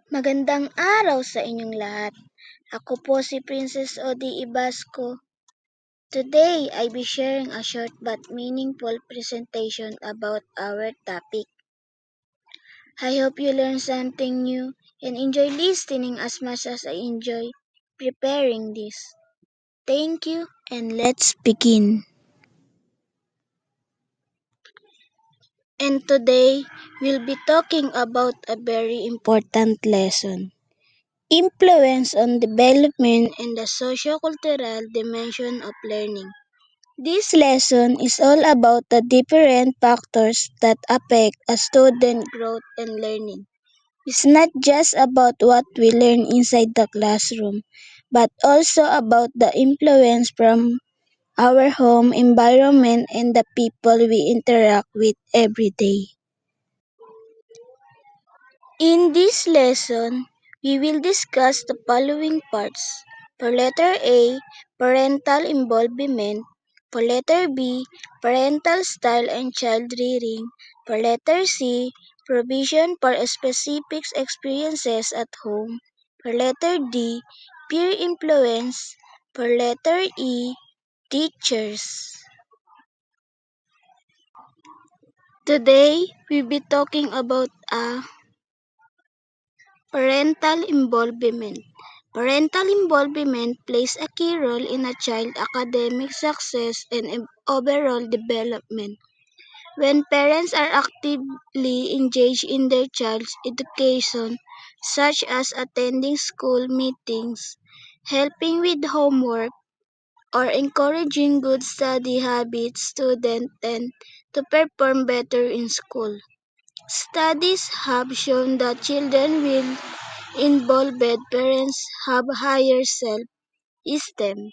Magandang araw sa inyong lahat. Ako po si Princess Odi Ibasco. Today, I'll be sharing a short but meaningful presentation about our topic. I hope you learn something new and enjoy listening as much as I enjoy preparing this. Thank you and let's begin. And today, we'll be talking about a very important lesson. Influence on development and the socio-cultural dimension of learning. This lesson is all about the different factors that affect a student growth and learning. It's not just about what we learn inside the classroom, but also about the influence from our home environment and the people we interact with every day. In this lesson, we will discuss the following parts. For letter A, parental involvement. For letter B, parental style and child rearing. For letter C, provision for specific experiences at home. For letter D, peer influence. For letter E, teachers. Today, we'll be talking about parental involvement. Parental involvement plays a key role in a child's academic success and overall development. When parents are actively engaged in their child's education, such as attending school meetings, helping with homework, or encouraging good study habits, students tend to perform better in school. Studies have shown that children will involved parents have higher self-esteem,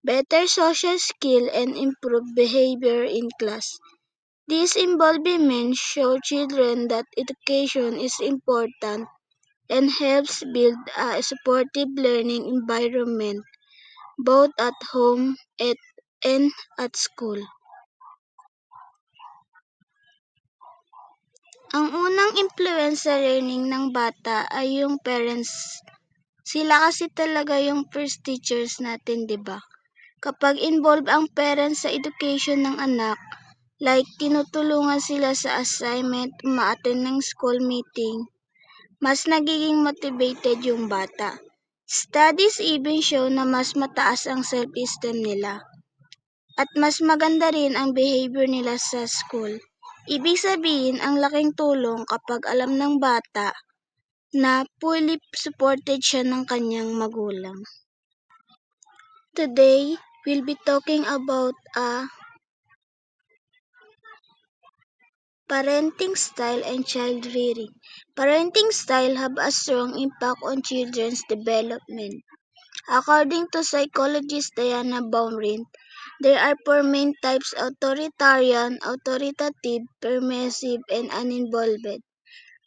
better social skill, and improved behavior in class. This involvement shows children that education is important and helps build a supportive learning environment both at home and at school. Ang unang influence sa learning ng bata ay yung parents. Sila kasi talaga yung first teachers natin, 'di ba? Kapag involved ang parents sa education ng anak, like tinutulungan sila sa assignment, uma-attend ng school meeting, mas nagiging motivated yung bata. Studies even show na mas mataas ang self-esteem nila at mas maganda rin ang behavior nila sa school. Ibig sabihin, ang laking tulong kapag alam ng bata na fully supported siya ng kanyang magulang. Today, we'll be talking about parenting style and child rearing. Parenting style have a strong impact on children's development. According to psychologist Diana Baumrind, there are four main types: authoritarian, authoritative, permissive, and uninvolved.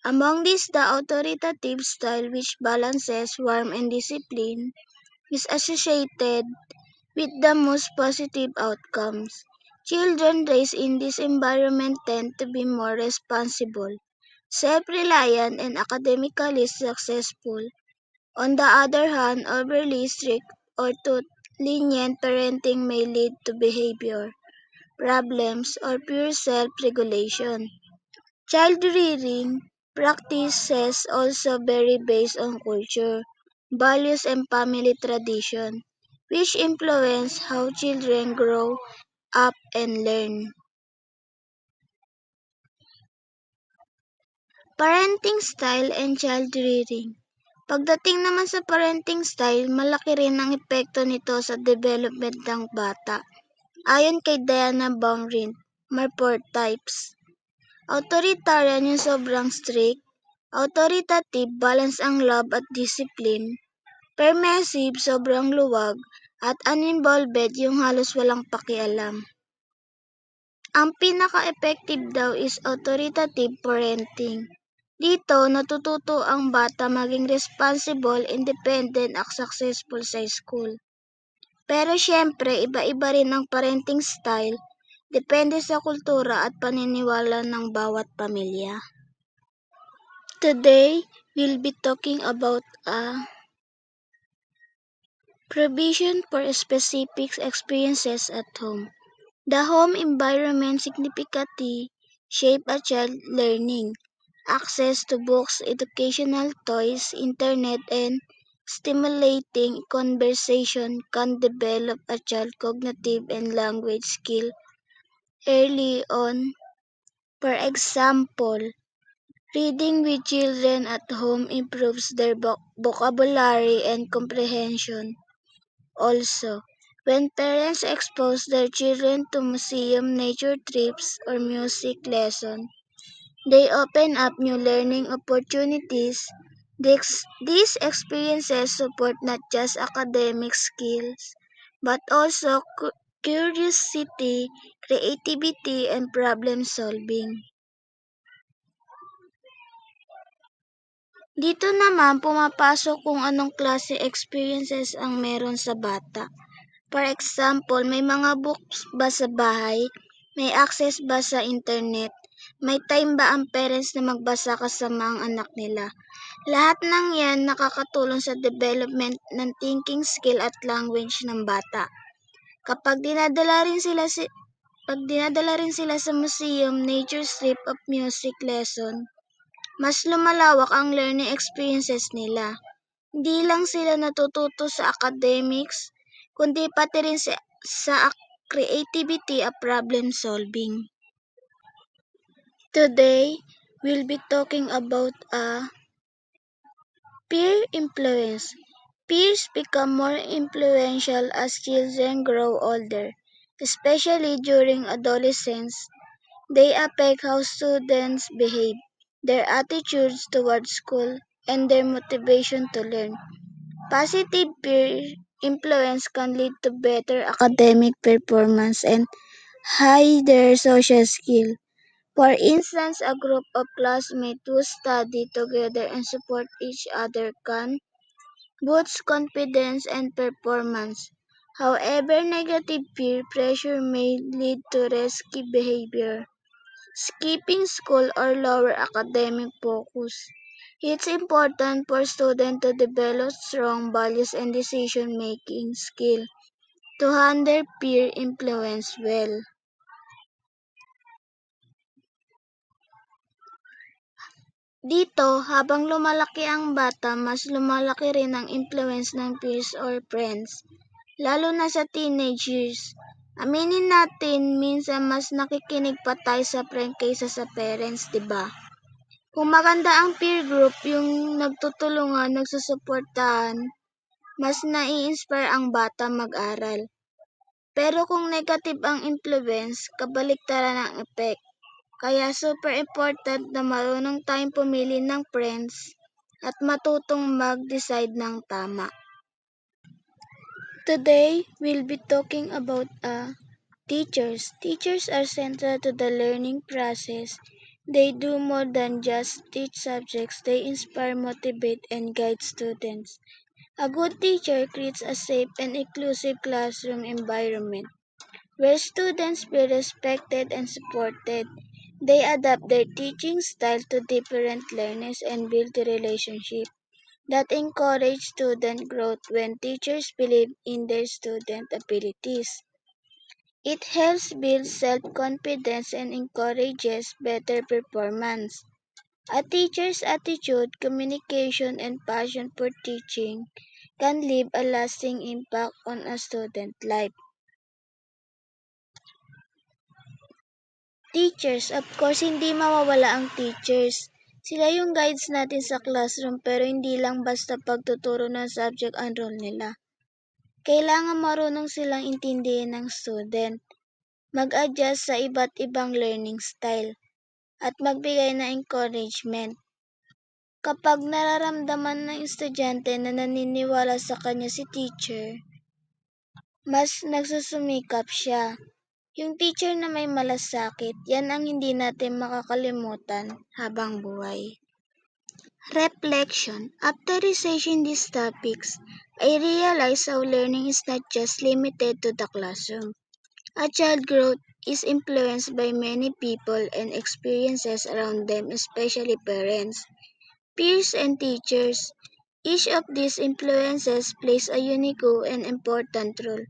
Among these, the authoritative style, which balances warmth and discipline, is associated with the most positive outcomes. Children raised in this environment tend to be more responsible, self-reliant, and academically successful. On the other hand, overly strict or too lenient parenting may lead to behavior problems or pure self-regulation. Child rearing practices also vary based on culture, values, and family tradition, which influence how children grow up and learn. Parenting style and child rearing. Pagdating naman sa parenting style, malaki rin ang epekto nito sa development ng bata. Ayon kay Diana Baumrind, may 4 types. Authoritarian yung sobrang strict, authoritative, balance ang love at discipline, permissive, sobrang luwag, at uninvolved yung halos walang pakialam. Ang pinaka-effective daw is authoritative parenting. Dito, natututo ang bata maging responsible, independent at successful sa school. Pero syempre, iba-iba rin ang parenting style, depende sa kultura at paniniwala ng bawat pamilya. Today, we'll be talking about provision for specific experiences at home. The home environment significantly shape a child's learning. Access to books, educational toys, internet, and stimulating conversation can develop a child's cognitive and language skill early on. For example, reading with children at home improves their vocabulary and comprehension. Also, when parents expose their children to museum, nature trips, or music lessons, they open up new learning opportunities. These experiences support not just academic skills, but also curiosity, creativity, and problem solving. Dito naman pumapasok kung anong klase experiences ang meron sa bata. For example, may mga books ba sa bahay? May access ba sa internet? May time ba ang parents na magbasa kasama ang anak nila? Lahat ng yan nakakatulong sa development ng thinking skill at language ng bata. Kapag dinadala rin sila sa museum, nature trip of music lesson, mas lumalawak ang learning experiences nila. Hindi lang sila natututo sa academics, kundi pati rin sa creativity at problem solving. Today, we'll be talking about peer influence. Peers become more influential as children grow older, especially during adolescence. They affect how students behave, their attitudes towards school, and their motivation to learn. Positive peer influence can lead to better academic performance and higher social skill. For instance, a group of classmates who study together and support each other can boost confidence and performance. However, negative peer pressure may lead to risky behavior, skipping school or lower academic focus. It's important for students to develop strong values and decision-making skill to handle peer influence well. Dito, habang lumalaki ang bata, mas lumalaki rin ang influence ng peers or friends, lalo na sa teenage years. Aminin natin, minsan mas nakikinig pa tayo sa friend kaysa sa parents, 'di ba? Kung maganda ang peer group, yung nagtutulungan, nagsusuportahan, mas nai-inspire ang bata mag-aral. Pero kung negative ang influence, kabaliktaran ang effect. Kaya super important na marunong tayong pumili ng friends at matutong mag-decide ng tama. Today, we'll be talking about teachers. Teachers are central to the learning process. They do more than just teach subjects. They inspire, motivate, and guide students. A good teacher creates a safe and inclusive classroom environment where students feel respected and supported. They adapt their teaching style to different learners and build relationships that encourage student growth. When teachers believe in their student abilities, it helps build self-confidence and encourages better performance. A teacher's attitude, communication, and passion for teaching can leave a lasting impact on a student's life. Teachers, of course, hindi mawawala ang teachers. Sila yung guides natin sa classroom pero hindi lang basta pagtuturo ng subject ang role nila. Kailangan marunong silang intindihin ng student, mag-adjust sa iba't ibang learning style, at magbigay ng encouragement. Kapag nararamdaman ng estudyante na naniniwala sa kanya si teacher, mas nagsusumikap siya. Yung teacher na may malasakit, yan ang hindi natin makakalimutan habang buhay. Reflection. After researching these topics, I realized how learning is not just limited to the classroom. A child growth is influenced by many people and experiences around them, especially parents. Peers and teachers. Each of these influences plays a unique and important role.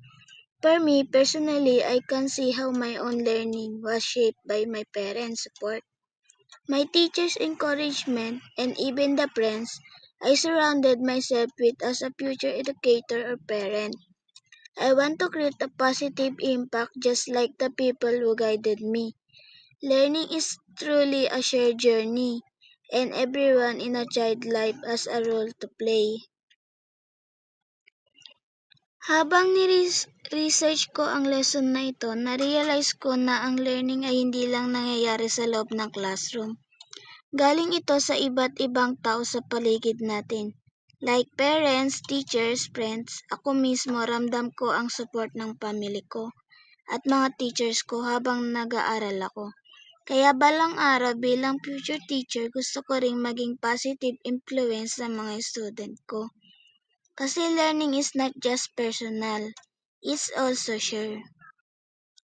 For me personally, I can see how my own learning was shaped by my parents' support, my teachers' encouragement, and even the friends I surrounded myself with as a future educator or parent. I want to create a positive impact just like the people who guided me. Learning is truly a shared journey, and everyone in a child's life has a role to play. Habang ni-research ko ang lesson na ito, na-realize ko na ang learning ay hindi lang nangyayari sa loob ng classroom. Galing ito sa iba't ibang tao sa paligid natin. Like parents, teachers, friends, ako mismo ramdam ko ang support ng family ko at mga teachers ko habang nag-aaral ako. Kaya balang araw bilang future teacher gusto ko ring maging positive influence sa mga student ko. Kasi learning is not just personal, it's also shared.